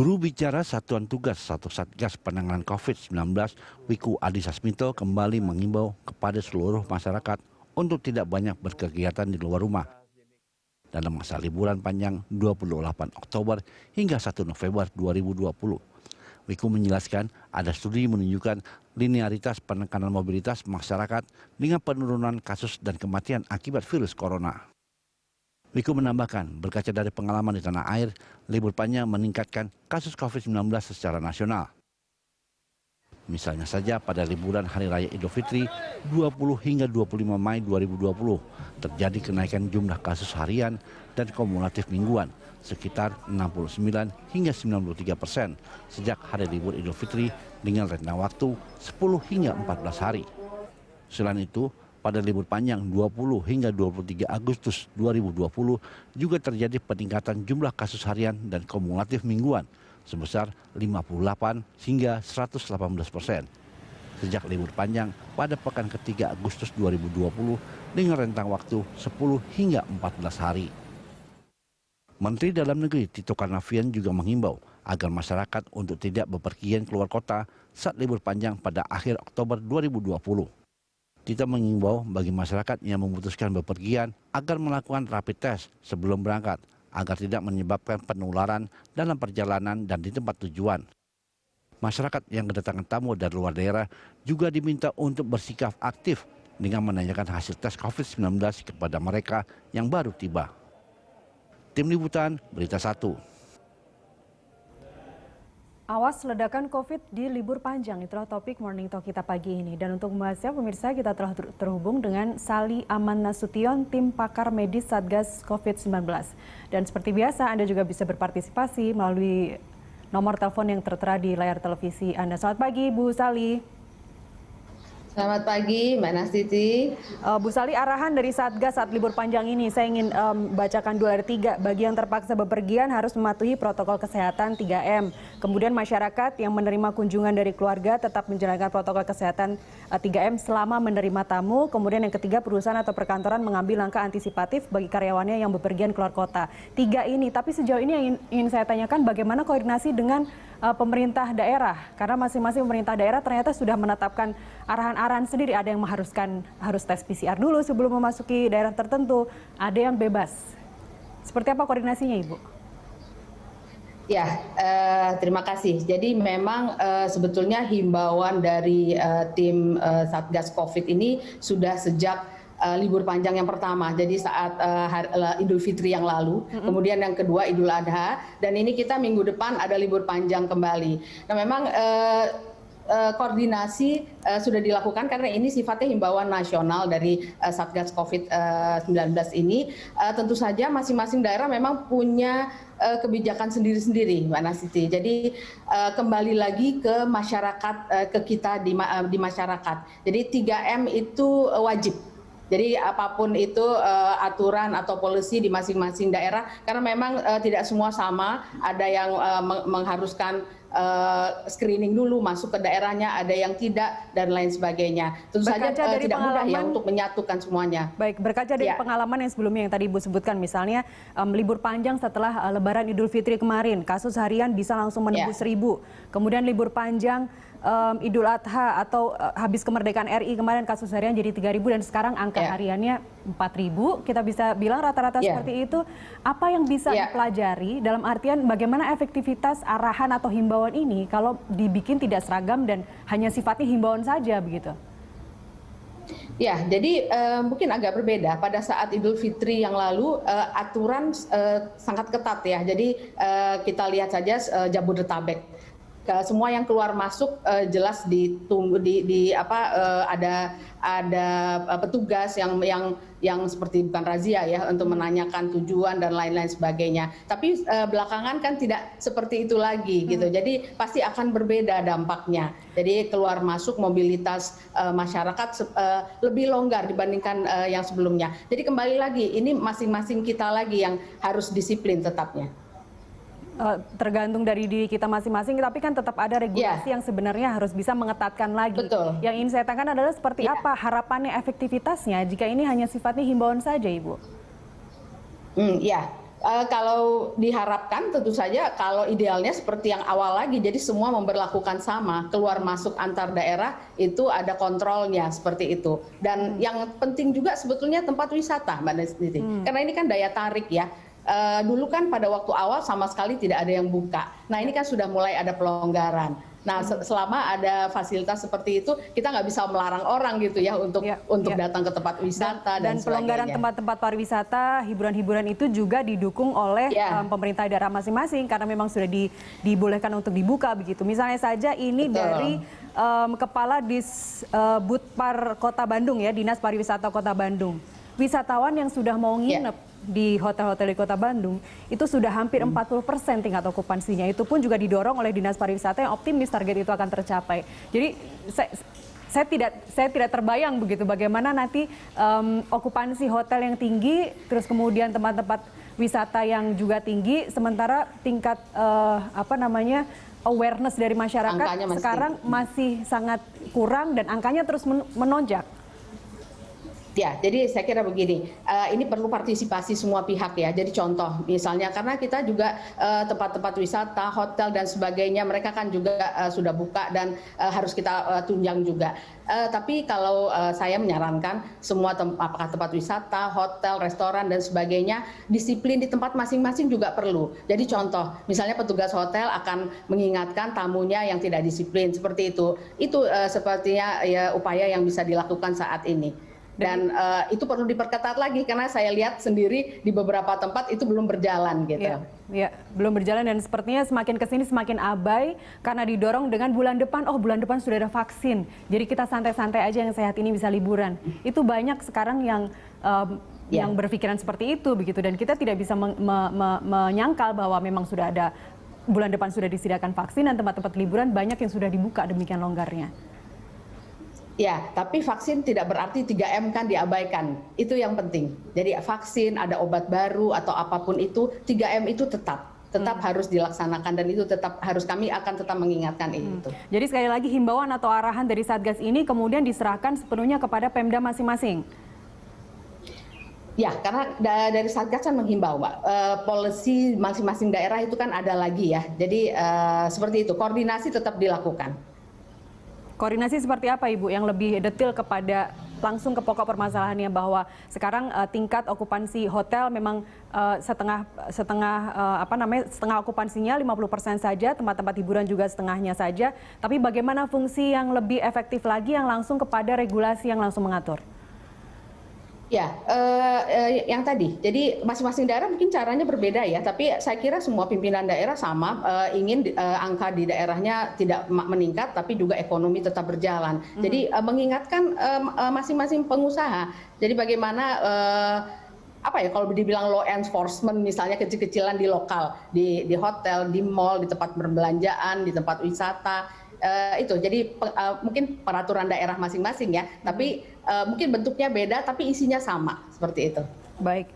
Juru bicara Satuan Tugas Satu Satgas Penanganan COVID-19, Wiku Adhisa Smito, kembali mengimbau kepada seluruh masyarakat untuk tidak banyak berkegiatan di luar rumah dalam masa liburan panjang 28 Oktober hingga 1 November 2020. Wiku menjelaskan ada studi menunjukkan linearitas penekanan mobilitas masyarakat dengan penurunan kasus dan kematian akibat virus corona. Wiku menambahkan, berkaca dari pengalaman di tanah air, libur panjang meningkatkan kasus COVID-19 secara nasional. Misalnya saja pada liburan Hari Raya Idul Fitri 20 hingga 25 Mei 2020, terjadi kenaikan jumlah kasus harian dan kumulatif mingguan sekitar 69 hingga 93% sejak hari libur Idul Fitri dengan rentang waktu 10 hingga 14 hari. Selain itu, pada libur panjang 20 hingga 23 Agustus 2020 juga terjadi peningkatan jumlah kasus harian dan kumulatif mingguan sebesar 58 hingga 118% sejak libur panjang pada pekan ketiga Agustus 2020 dengan rentang waktu 10 hingga 14 hari. Menteri Dalam Negeri Tito Karnavian juga menghimbau agar masyarakat untuk tidak bepergian keluar kota saat libur panjang pada akhir Oktober 2020. Tito mengimbau bagi masyarakat yang memutuskan bepergian agar melakukan rapid test sebelum berangkat agar tidak menyebabkan penularan dalam perjalanan dan di tempat tujuan. Masyarakat yang kedatangan tamu dari luar daerah juga diminta untuk bersikap aktif dengan menanyakan hasil tes COVID-19 kepada mereka yang baru tiba. Tim Liputan Berita 1. Awas ledakan COVID di libur panjang, itulah topik Morning Talk kita pagi ini. Dan untuk membahasnya, pemirsa, kita telah terhubung dengan Sali Aman Nasution, tim pakar medis Satgas COVID-19. Dan seperti biasa, Anda juga bisa berpartisipasi melalui nomor telepon yang tertera di layar televisi Anda. Selamat pagi, Bu Sali. Selamat pagi, Mbak Nastiti. Bu Sali, arahan dari Satgas saat libur panjang ini, saya ingin bacakan 2 dari 3. Bagi yang terpaksa bepergian harus mematuhi protokol kesehatan 3M. Kemudian masyarakat yang menerima kunjungan dari keluarga tetap menjalankan protokol kesehatan 3M selama menerima tamu. Kemudian yang ketiga, perusahaan atau perkantoran mengambil langkah antisipatif bagi karyawannya yang bepergian keluar kota. 3 ini, tapi sejauh ini yang ingin saya tanyakan bagaimana koordinasi dengan pemerintah daerah, karena masing-masing pemerintah daerah ternyata sudah menetapkan arahan-arahan sendiri. Ada yang mengharuskan harus tes PCR dulu sebelum memasuki daerah tertentu, ada yang bebas. Seperti apa koordinasinya, Ibu? Ya, terima kasih. Jadi memang sebetulnya himbauan dari tim Satgas COVID ini sudah sejak libur panjang yang pertama, jadi saat Idul Fitri yang lalu, kemudian yang kedua Idul Adha, dan ini kita minggu depan ada libur panjang kembali. Nah, memang koordinasi sudah dilakukan karena ini sifatnya himbauan nasional dari Satgas COVID-19 ini. Tentu saja masing-masing daerah memang punya kebijakan sendiri-sendiri, Mbak Nastiti. Jadi kembali lagi ke masyarakat, ke kita di masyarakat. Jadi 3M itu wajib. Jadi apapun itu aturan atau polisi di masing-masing daerah, karena memang tidak semua sama, ada yang mengharuskan screening dulu masuk ke daerahnya, ada yang tidak, dan lain sebagainya. Tentu saja tidak mudah ya untuk menyatukan semuanya. Baik, berkaca dari pengalaman yang sebelumnya yang tadi Ibu sebutkan, misalnya libur panjang setelah Lebaran Idul Fitri kemarin, kasus harian bisa langsung menembus 1.000. Kemudian libur panjang Idul Adha atau habis kemerdekaan RI kemarin kasus harian jadi 3.000 dan sekarang angka hariannya 4.000. Kita bisa bilang rata-rata seperti itu. Apa yang bisa dipelajari dalam artian bagaimana efektivitas arahan atau himbauan ini kalau dibikin tidak seragam dan hanya sifatnya himbauan saja begitu? Ya, jadi mungkin agak berbeda. Pada saat Idul Fitri yang lalu aturan sangat ketat ya. Jadi kita lihat saja Jabodetabek. Semua yang keluar masuk jelas ditunggu ada petugas yang seperti bukan razia ya untuk menanyakan tujuan dan lain-lain sebagainya. Tapi belakangan kan tidak seperti itu lagi gitu. Jadi pasti akan berbeda dampaknya. Jadi keluar masuk mobilitas masyarakat lebih longgar dibandingkan yang sebelumnya. Jadi kembali lagi ini masing-masing kita lagi yang harus disiplin tetapnya. Tergantung dari diri kita masing-masing, tapi kan tetap ada regulasi yang sebenarnya harus bisa mengetatkan lagi. Betul. Yang ingin saya tanyakan adalah seperti apa harapannya efektivitasnya jika ini hanya sifatnya himbauan saja, Ibu? Ya, Kalau diharapkan tentu saja kalau idealnya seperti yang awal lagi, jadi semua memberlakukan sama, keluar masuk antar daerah itu ada kontrolnya seperti itu. Dan yang penting juga sebetulnya tempat wisata, Mbak Desti, karena ini kan daya tarik ya. Dulu kan pada waktu awal sama sekali tidak ada yang buka. Nah ini kan sudah mulai ada pelonggaran. Nah selama ada fasilitas seperti itu kita nggak bisa melarang orang gitu ya untuk datang ke tempat wisata dan pelonggaran tempat-tempat pariwisata, hiburan-hiburan itu juga didukung oleh pemerintah daerah masing-masing karena memang sudah dibolehkan untuk dibuka begitu. Misalnya saja ini dari Kepala Disbudpar Kota Bandung ya, Dinas Pariwisata Kota Bandung. Wisatawan yang sudah mau nginep di hotel-hotel di Kota Bandung itu sudah hampir 40% tingkat okupansinya. Itu pun juga didorong oleh Dinas Pariwisata yang optimis target itu akan tercapai. Jadi saya tidak terbayang begitu bagaimana nanti okupansi hotel yang tinggi, terus kemudian tempat-tempat wisata yang juga tinggi, sementara tingkat awareness dari masyarakat sekarang masih sangat kurang dan angkanya terus menonjak. Ya, jadi saya kira begini, ini perlu partisipasi semua pihak ya. Jadi contoh misalnya karena kita juga tempat-tempat wisata, hotel dan sebagainya mereka kan juga sudah buka dan harus kita tunjang juga. Tapi kalau saya menyarankan semua apakah tempat wisata, hotel, restoran dan sebagainya, disiplin di tempat masing-masing juga perlu. Jadi contoh, misalnya petugas hotel akan mengingatkan tamunya yang tidak disiplin seperti itu. Itu sepertinya ya upaya yang bisa dilakukan saat ini. Dan itu perlu diperketat lagi karena saya lihat sendiri di beberapa tempat itu belum berjalan gitu. Ya, belum berjalan dan sepertinya semakin kesini semakin abai karena didorong dengan bulan depan sudah ada vaksin. Jadi kita santai-santai aja yang sehat ini bisa liburan. Itu banyak sekarang yang berpikiran seperti itu begitu dan kita tidak bisa menyangkal bahwa memang sudah ada bulan depan sudah disediakan vaksin dan tempat-tempat liburan banyak yang sudah dibuka demikian longgarnya. Ya, tapi vaksin tidak berarti 3M kan diabaikan. Itu yang penting. Jadi vaksin, ada obat baru atau apapun itu, 3M itu tetap harus dilaksanakan dan itu kami akan tetap mengingatkan itu. Jadi sekali lagi himbauan atau arahan dari Satgas ini kemudian diserahkan sepenuhnya kepada Pemda masing-masing. Ya, karena dari Satgas kan menghimbau, Mbak. Polisi masing-masing daerah itu kan ada lagi ya. Jadi seperti itu, koordinasi tetap dilakukan. Koordinasi seperti apa Ibu yang lebih detail kepada langsung ke pokok permasalahannya bahwa sekarang tingkat okupansi hotel memang setengah okupansinya 50% saja, tempat-tempat hiburan juga setengahnya saja. Tapi bagaimana fungsi yang lebih efektif lagi yang langsung kepada regulasi yang langsung mengatur? Ya, yang tadi. Jadi masing-masing daerah mungkin caranya berbeda ya, tapi saya kira semua pimpinan daerah sama ingin angka di daerahnya tidak meningkat, tapi juga ekonomi tetap berjalan. Jadi mengingatkan masing-masing pengusaha. Jadi bagaimana kalau dibilang law enforcement misalnya kecil-kecilan di lokal, di hotel, di mall, di tempat perbelanjaan, di tempat wisata. Itu jadi mungkin peraturan daerah masing-masing ya, tapi mungkin bentuknya beda tapi isinya sama seperti itu. Baik,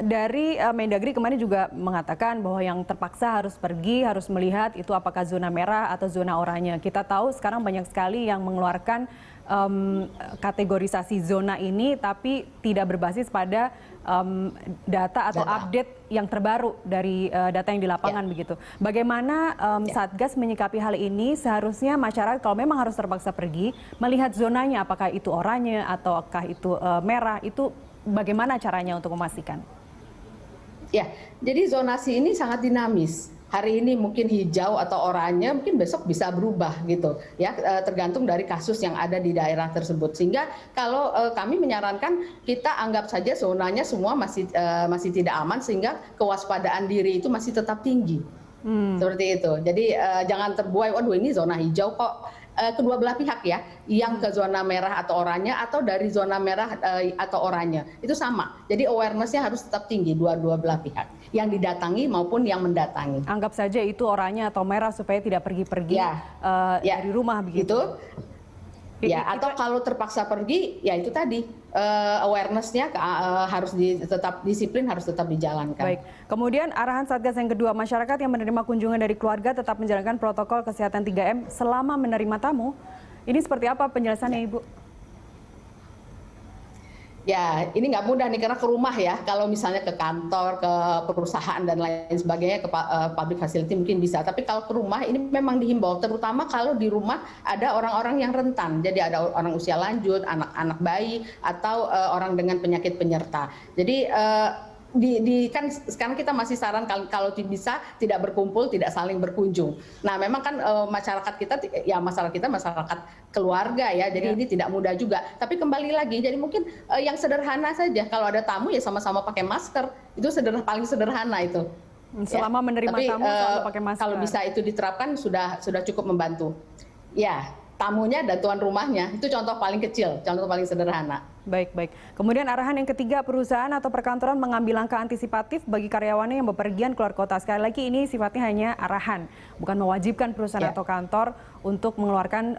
dari Mendagri kemarin juga mengatakan bahwa yang terpaksa harus pergi harus melihat itu apakah zona merah atau zona oranye. Kita tahu sekarang banyak sekali yang mengeluarkan kategorisasi zona ini tapi tidak berbasis pada data atau update yang terbaru dari data yang di lapangan begitu. Bagaimana Satgas menyikapi hal ini? Seharusnya masyarakat kalau memang harus terpaksa pergi melihat zonanya apakah itu oranye ataukah itu merah, itu bagaimana caranya untuk memastikan? Ya, jadi zonasi ini sangat dinamis. Hari ini mungkin hijau atau oranye, mungkin besok bisa berubah gitu ya, tergantung dari kasus yang ada di daerah tersebut. Sehingga kalau kami menyarankan kita anggap saja zonanya semua masih tidak aman sehingga kewaspadaan diri itu masih tetap tinggi. Seperti itu. Jadi jangan terbuai, waduh ini zona hijau kok. Kedua belah pihak ya, yang ke zona merah atau oranye atau dari zona merah atau oranye itu sama. Jadi awareness-nya harus tetap tinggi dua belah pihak, yang didatangi maupun yang mendatangi. Anggap saja itu oranye atau merah supaya tidak pergi-pergi dari rumah begitu. Ya, atau kalau terpaksa pergi, ya itu tadi awareness-nya harus tetap disiplin, harus tetap dijalankan. Baik. Kemudian arahan Satgas yang kedua, masyarakat yang menerima kunjungan dari keluarga tetap menjalankan protokol kesehatan 3M selama menerima tamu. Ini seperti apa penjelasannya, Ibu? Ya, ini nggak mudah nih karena ke rumah ya. Kalau misalnya ke kantor, ke perusahaan dan lain sebagainya, ke public facility mungkin bisa. Tapi kalau ke rumah ini memang dihimbau, terutama kalau di rumah ada orang-orang yang rentan. Jadi ada orang usia lanjut, anak-anak bayi, atau orang dengan penyakit penyerta. Jadi kan sekarang kita masih saran kalau bisa tidak berkumpul, tidak saling berkunjung. Nah, memang kan masyarakat kita ya masyarakat keluarga ya. Jadi ini tidak mudah juga. Tapi kembali lagi, jadi mungkin yang sederhana saja. Kalau ada tamu ya sama-sama pakai masker. Itu paling sederhana itu. Selama menerima Tapi, tamu selalu pakai masker. Kalau bisa itu diterapkan sudah cukup membantu. Ya, tamunya dan tuan rumahnya itu contoh paling kecil, contoh paling sederhana. Baik. Kemudian arahan yang ketiga, perusahaan atau perkantoran mengambil langkah antisipatif bagi karyawannya yang bepergian keluar kota. Sekali lagi ini sifatnya hanya arahan, bukan mewajibkan perusahaan atau kantor untuk mengeluarkan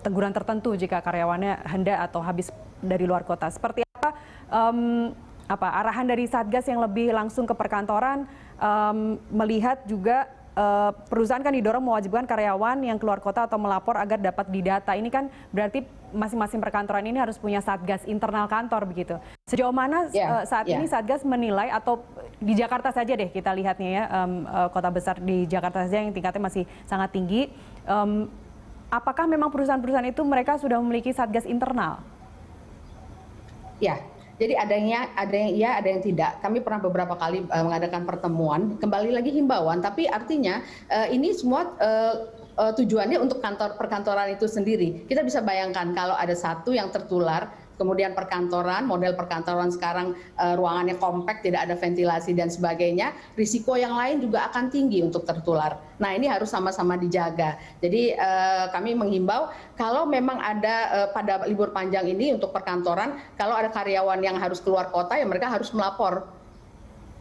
teguran tertentu jika karyawannya hendak atau habis dari luar kota. Seperti apa arahan dari Satgas yang lebih langsung ke perkantoran, melihat juga perusahaan kan didorong mewajibkan karyawan yang keluar kota atau melapor agar dapat didata. Ini kan berarti masing-masing perkantoran ini harus punya Satgas internal kantor begitu. Sejauh mana saat ini Satgas menilai, atau di Jakarta saja deh kita lihatnya ya, kota besar di Jakarta saja yang tingkatnya masih sangat tinggi. Apakah memang perusahaan-perusahaan itu mereka sudah memiliki Satgas internal? Ya. Jadi ada yang iya, ada yang tidak. Kami pernah beberapa kali mengadakan pertemuan, kembali lagi himbauan, tapi artinya ini semua tujuannya untuk perkantoran itu sendiri. Kita bisa bayangkan kalau ada satu yang tertular, kemudian model perkantoran sekarang ruangannya kompak, tidak ada ventilasi dan sebagainya, risiko yang lain juga akan tinggi untuk tertular. Nah, ini harus sama-sama dijaga. Jadi kami menghimbau kalau memang ada pada libur panjang ini untuk perkantoran, kalau ada karyawan yang harus keluar kota ya mereka harus melapor.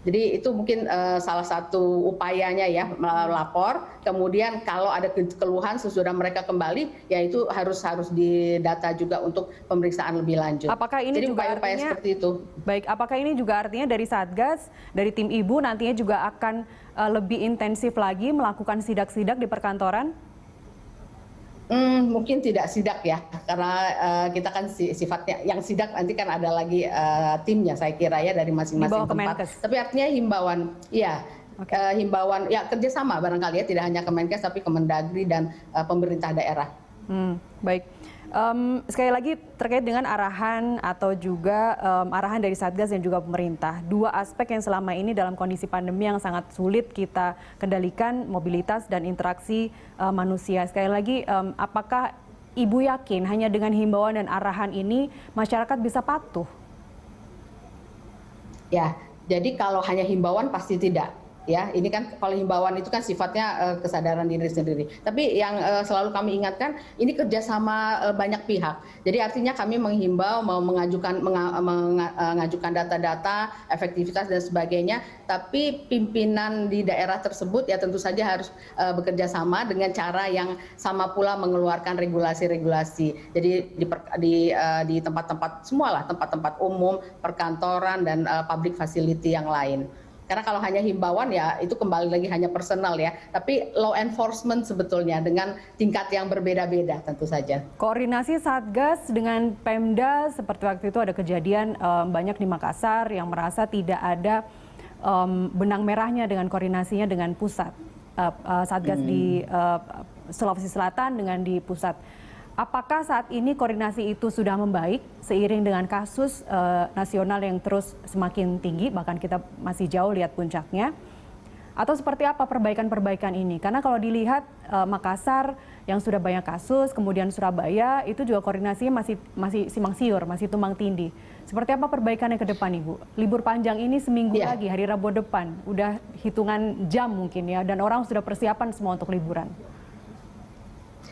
Jadi itu mungkin salah satu upayanya ya, melapor. Kemudian kalau ada keluhan sesudah mereka kembali, ya itu harus didata juga untuk pemeriksaan lebih lanjut. Apakah ini jadi juga upaya-upaya seperti itu? Baik, apakah ini juga artinya dari Satgas, dari tim Ibu nantinya juga akan lebih intensif lagi melakukan sidak-sidak di perkantoran? Mungkin tidak sidak ya, karena kita kan sifatnya yang sidak nanti kan ada lagi timnya saya kira ya dari masing-masing tempat. Tapi artinya himbauan, ya himbauan ya kerjasama barangkali ya, tidak hanya Kemenkes tapi Kemendagri dan pemerintah daerah. Baik. Sekali lagi terkait dengan arahan atau juga arahan dari Satgas dan juga pemerintah. Dua aspek yang selama ini dalam kondisi pandemi yang sangat sulit kita kendalikan, mobilitas dan interaksi manusia. Sekali lagi, apakah Ibu yakin hanya dengan himbauan dan arahan ini masyarakat bisa patuh? Ya, jadi kalau hanya himbauan pasti tidak. Ya, ini kan kalau himbauan itu kan sifatnya kesadaran diri sendiri. Tapi yang selalu kami ingatkan, ini kerjasama banyak pihak. Jadi artinya kami menghimbau mau mengajukan data-data, efektivitas dan sebagainya. Tapi pimpinan di daerah tersebut ya tentu saja harus bekerja sama dengan cara yang sama pula mengeluarkan regulasi-regulasi. Jadi di tempat-tempat semualah, tempat-tempat umum, perkantoran dan public facility yang lain. Karena kalau hanya himbauan ya itu kembali lagi hanya personal ya, tapi law enforcement sebetulnya dengan tingkat yang berbeda-beda tentu saja. Koordinasi Satgas dengan Pemda seperti waktu itu ada kejadian banyak di Makassar yang merasa tidak ada benang merahnya dengan koordinasinya dengan pusat. Satgas di Sulawesi Selatan dengan di pusat. Apakah saat ini koordinasi itu sudah membaik seiring dengan kasus nasional yang terus semakin tinggi, bahkan kita masih jauh lihat puncaknya? Atau seperti apa perbaikan-perbaikan ini? Karena kalau dilihat Makassar yang sudah banyak kasus, kemudian Surabaya itu juga koordinasinya masih simpang siur, masih tumpang tindih. Seperti apa perbaikannya ke depan, Ibu? Libur panjang ini seminggu lagi, hari Rabu depan, udah hitungan jam mungkin ya, dan orang sudah persiapan semua untuk liburan.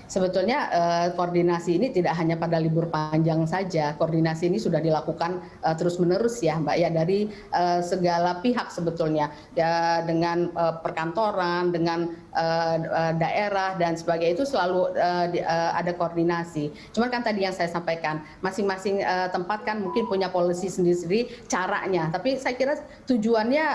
Sebetulnya koordinasi ini tidak hanya pada libur panjang saja, koordinasi ini sudah dilakukan terus-menerus ya Mbak ya, dari segala pihak sebetulnya ya, dengan perkantoran, dengan daerah dan sebagainya, itu selalu ada koordinasi. Cuman kan tadi yang saya sampaikan, masing-masing tempat kan mungkin punya polisi sendiri-sendiri caranya, tapi saya kira tujuannya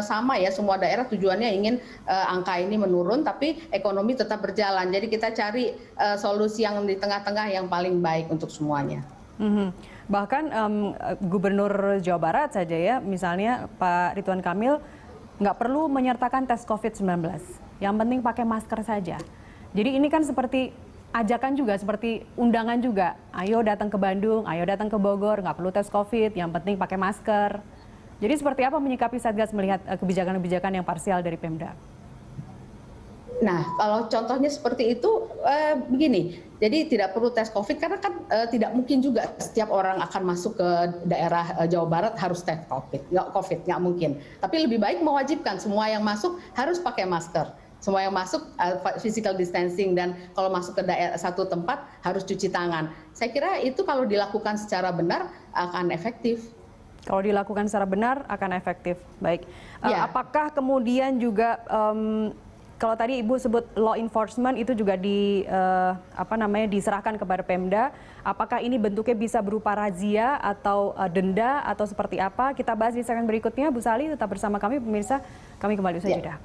sama ya, semua daerah tujuannya ingin angka ini menurun tapi ekonomi tetap berjalan. Jadi kita cari solusi yang di tengah-tengah yang paling baik untuk semuanya. Bahkan Gubernur Jawa Barat saja ya, misalnya Pak Ridwan Kamil nggak perlu menyertakan tes COVID-19. Yang penting pakai masker saja. Jadi ini kan seperti ajakan juga, seperti undangan juga. Ayo datang ke Bandung, ayo datang ke Bogor, nggak perlu tes COVID, yang penting pakai masker. Jadi seperti apa menyikapi Satgas melihat kebijakan-kebijakan yang parsial dari Pemda? Nah, kalau contohnya seperti itu, begini, jadi tidak perlu tes COVID karena kan tidak mungkin juga setiap orang akan masuk ke daerah Jawa Barat harus tes COVID, nggak mungkin. Tapi lebih baik mewajibkan semua yang masuk harus pakai masker. Semua yang masuk physical distancing dan kalau masuk ke daerah satu tempat harus cuci tangan. Saya kira itu kalau dilakukan secara benar akan efektif. Kalau dilakukan secara benar akan efektif. Baik. Ya. Apakah kemudian juga kalau tadi Ibu sebut law enforcement itu juga diserahkan kepada Pemda, apakah ini bentuknya bisa berupa razia atau denda atau seperti apa? Kita bahas di segmen berikutnya. Bu Sali tetap bersama kami pemirsa. Kami kembali usai jeda.